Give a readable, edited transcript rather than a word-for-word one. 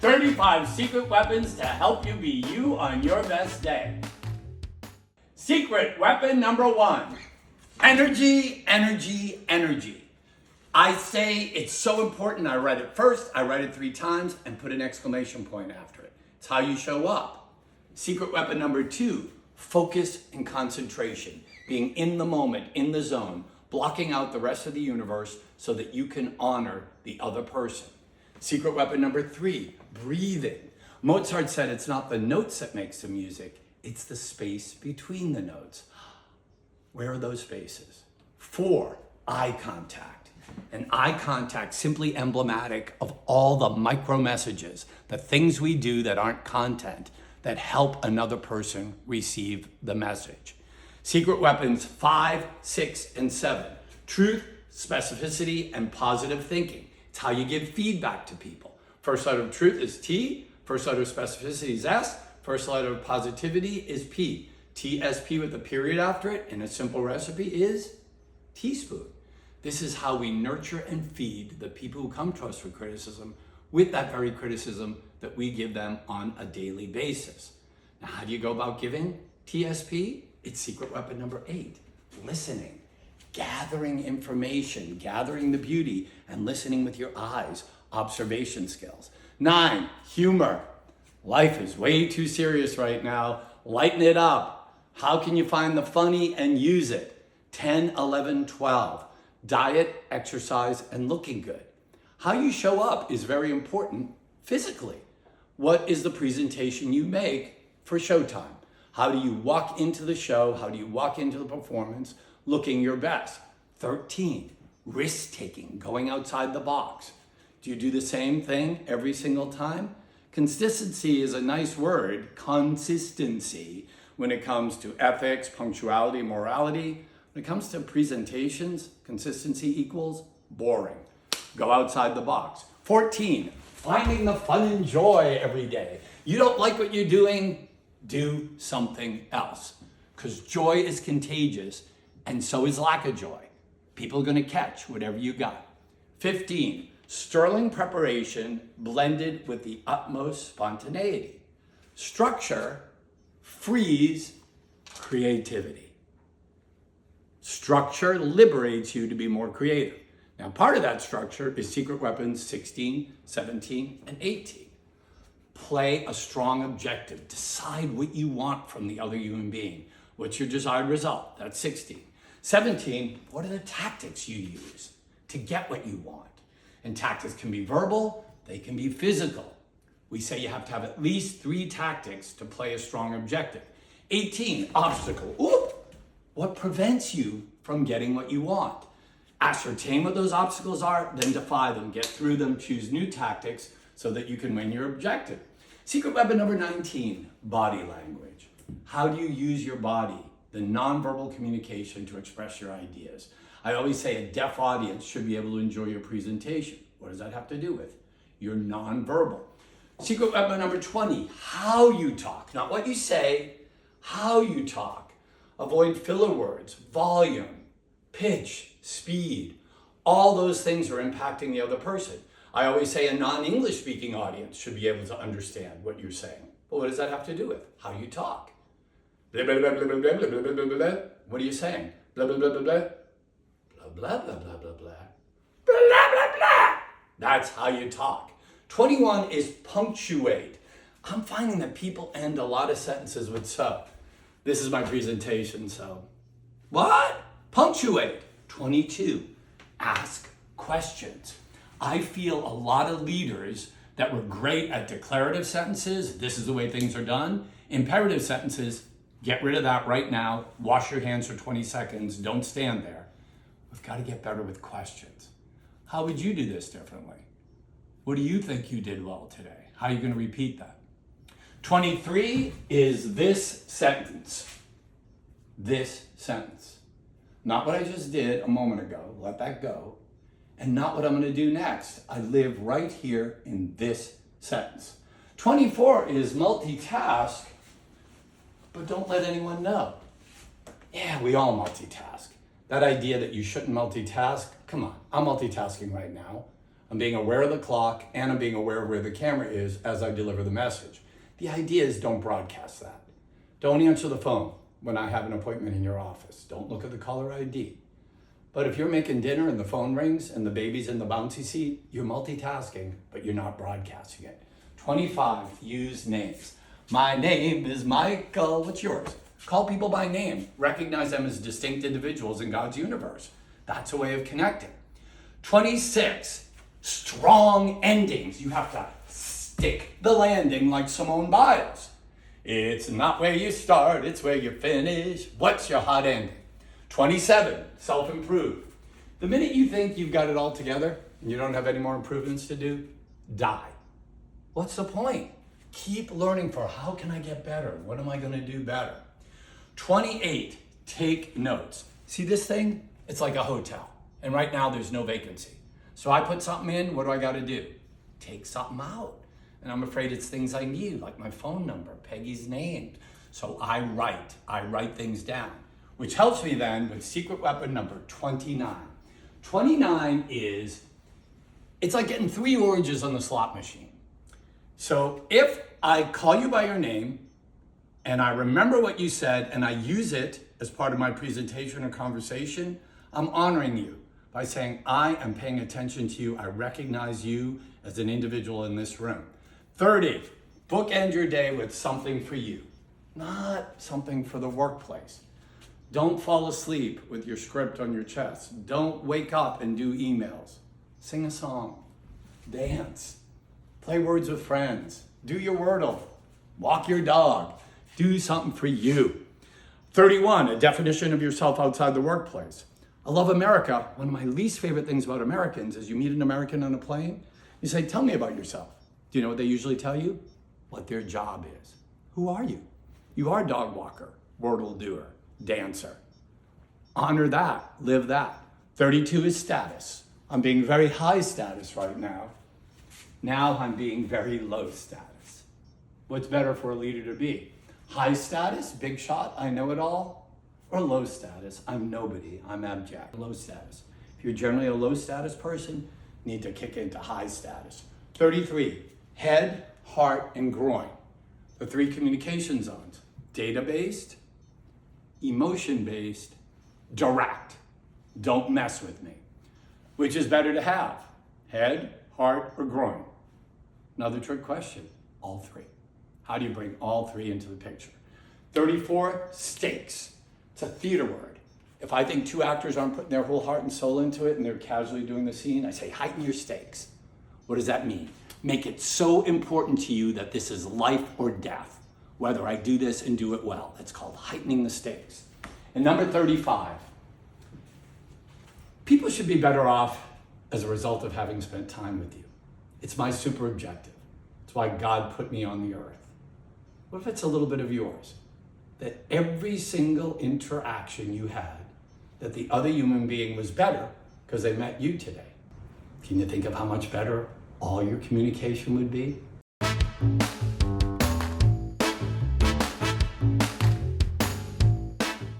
35 secret weapons to help you be you on your best day. Secret weapon number 1, energy, energy, energy. I say it's so important. I write it first, I write it 3 times, and put an exclamation point after it. It's how you show up. Secret weapon number 2, focus and concentration. Being in the moment, in the zone, blocking out the rest of the universe so that you can honor the other person. Secret weapon number 3, breathing. Mozart said it's not the notes that makes the music, it's the space between the notes. Where are those spaces? 4, eye contact. And eye contact simply emblematic of all the micro messages, the things we do that aren't content, that help another person receive the message. Secret weapons 5, 6, and 7. Truth, specificity, and positive thinking. It's how you give feedback to people. First letter of truth is T, first letter of specificity is S, first letter of positivity is P. TSP with a period after it, and a simple recipe is teaspoon. This is how we nurture and feed the people who come to us for criticism with that very criticism that we give them on a daily basis. Now, how do you go about giving TSP? It's secret weapon number 8, listening. Gathering information, gathering the beauty, and listening with your eyes, observation skills. 9, humor. Life is way too serious right now. Lighten it up. How can you find the funny and use it? 10, 11, 12. Diet, exercise, and looking good. How you show up is very important physically. What is the presentation you make for showtime? How do you walk into the show? How do you walk into the performance looking your best? 13, risk-taking, going outside the box. Do you do the same thing every single time? Consistency is a nice word, consistency, when it comes to ethics, punctuality, morality. When it comes to presentations, consistency equals boring. Go outside the box. 14, finding the fun and joy every day. You don't like what you're doing? Do something else. Because joy is contagious, and so is lack of joy. People are going to catch whatever you got. 15, sterling preparation blended with the utmost spontaneity. Structure frees creativity. Structure liberates you to be more creative. Now, part of that structure is secret weapons 16, 17, and 18. Play a strong objective. Decide what you want from the other human being. What's your desired result? That's 16. 17, what are the tactics you use to get what you want? And tactics can be verbal, they can be physical. We say you have to have at least 3 tactics to play a strong objective. 18, obstacle. Ooh, what prevents you from getting what you want? Ascertain what those obstacles are, then defy them, get through them, choose new tactics so that you can win your objective. Secret weapon number 19, body language. How do you use your body, the nonverbal communication, to express your ideas? I always say a deaf audience should be able to enjoy your presentation. What does that have to do with? You're nonverbal. Secret weapon number 20, how you talk. Not what you say, how you talk. Avoid filler words, volume, pitch, speed. All those things are impacting the other person. I always say a non-English speaking audience should be able to understand what you're saying. But what does that have to do with? How you talk. Blah, blah, blah, blah, blah, blah, blah, blah, blah, blah. What are you saying? Blah, blah, blah, blah, blah. Blah, blah, blah, blah, blah, blah. Blah, blah, blah. That's how you talk. 21 is punctuate. I'm finding that people end a lot of sentences with so. This is my presentation, so. What? Punctuate. 22, ask questions. I feel a lot of leaders that were great at declarative sentences, this is the way things are done. Imperative sentences, get rid of that right now, wash your hands for 20 seconds, don't stand there. We've got to get better with questions. How would you do this differently? What do you think you did well today? How are you going to repeat that? 23 is this sentence. This sentence. Not what I just did a moment ago, let that go. And not what I'm going to do next. I live right here in this sentence. 24 is multitask, but don't let anyone know. Yeah, we all multitask. That idea that you shouldn't multitask, come on, I'm multitasking right now. I'm being aware of the clock, and I'm being aware of where the camera is as I deliver the message. The idea is don't broadcast that. Don't answer the phone when I have an appointment in your office. Don't look at the caller ID. But if you're making dinner and the phone rings and the baby's in the bouncy seat, you're multitasking, but you're not broadcasting it. 25, use names. My name is Michael. What's yours? Call people by name. Recognize them as distinct individuals in God's universe. That's a way of connecting. 26, strong endings. You have to stick the landing like Simone Biles. It's not where you start, it's where you finish. What's your hot ending? 27, self-improve. The minute you think you've got it all together and you don't have any more improvements to do, die. What's the point? Keep learning for how can I get better? What am I going to do better? 28, take notes. See this thing? It's like a hotel. And right now there's no vacancy. So I put something in, what do I got to do? Take something out. And I'm afraid it's things I need, like my phone number, Peggy's name. So I write things down, which helps me then with secret weapon number 29. 29 is, it's like getting 3 oranges on the slot machine. So if I call you by your name and I remember what you said and I use it as part of my presentation or conversation, I'm honoring you by saying, I am paying attention to you. I recognize you as an individual in this room. 30, bookend your day with something for you, not something for the workplace. Don't fall asleep with your script on your chest. Don't wake up and do emails. Sing a song, dance, play words with friends, do your Wordle, walk your dog, do something for you. 31, a definition of yourself outside the workplace. I love America. One of my least favorite things about Americans is you meet an American on a plane, you say, tell me about yourself. Do you know what they usually tell you? What their job is. Who are you? You are dog walker, Wordle doer, dancer. Honor that, live that. 32 is status. I'm being very high status right now. Now I'm being very low status. What's better for a leader to be? High status, big shot, I know it all, or low status, I'm nobody, I'm abject. Low status. If you're generally a low status person, you need to kick into high status. 33, head, heart, and groin. The 3 communication zones, data-based, emotion-based, direct. Don't mess with me. Which is better to have? Head, heart, or groin? Another trick question, all 3. How do you bring all 3 into the picture? 34, stakes. It's a theater word. If I think 2 actors aren't putting their whole heart and soul into it and they're casually doing the scene, I say, heighten your stakes. What does that mean? Make it so important to you that this is life or death, whether I do this and do it well. That's called heightening the stakes. And number 35, people should be better off as a result of having spent time with you. It's my super objective. It's why God put me on the earth. What if it's a little bit of yours? That every single interaction you had, that the other human being was better because they met you today. Can you think of how much better all your communication would be?